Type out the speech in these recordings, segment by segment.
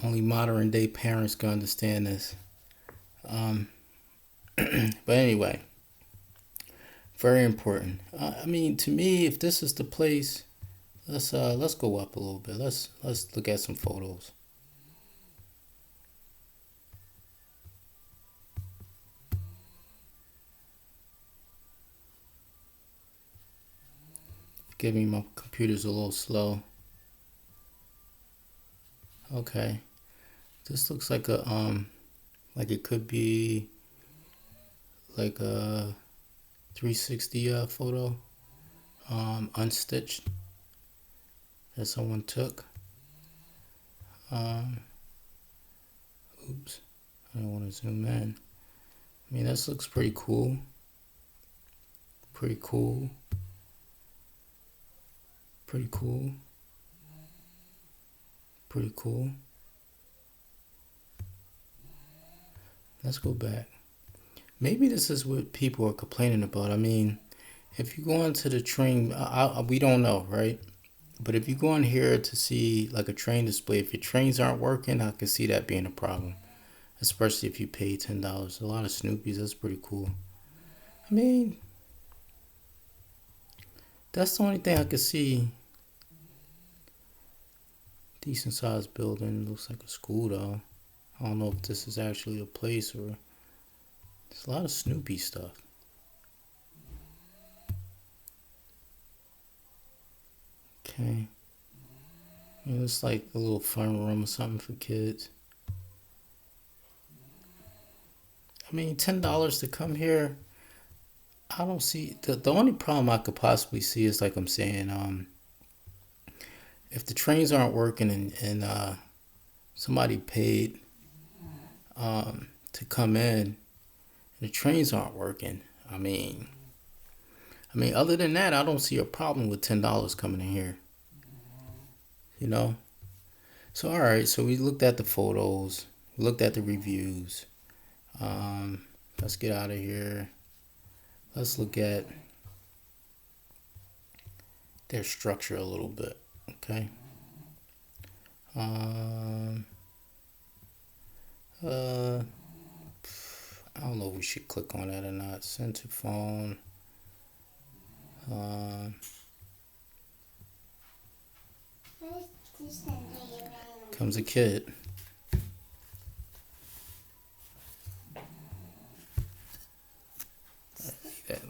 Only modern day parents can understand this. Um, but anyway, very important. I mean, to me, if this is the place, let's go up a little bit. Let's look at some photos. Forgive me, my computer's a little slow. Okay, this looks like it could be like a 360 photo, unstitched that someone took. Um, oops, I don't want to zoom in. I mean, this looks pretty cool. Pretty cool. Pretty cool. Pretty cool. Let's go back. Maybe this is what people are complaining about. I mean, if you go onto the train, we don't know, right? But if you go on here to see like a train display, if your trains aren't working, I can see that being a problem. Especially if you pay $10. A lot of Snoopies, that's pretty cool. I mean, that's the only thing I could see. Decent sized building. Looks like a school though. I don't know if this is actually a place or there's a lot of Snoopy stuff. Okay. It looks like a little fun room or something for kids. I mean, $10 to come here. I don't see the only problem I could possibly see is like I'm saying, if the trains aren't working and somebody paid to come in and the trains aren't working. Other than that, I don't see a problem with $10 coming in here. You know. So all right. So we looked at the photos. We looked at the reviews. Let's get out of here. Let's look at their structure a little bit. Okay. I don't know if we should click on that or not. Center phone. Comes a kit.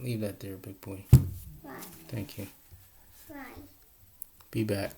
Leave that there, big boy. Why? Thank you. Why? Be back.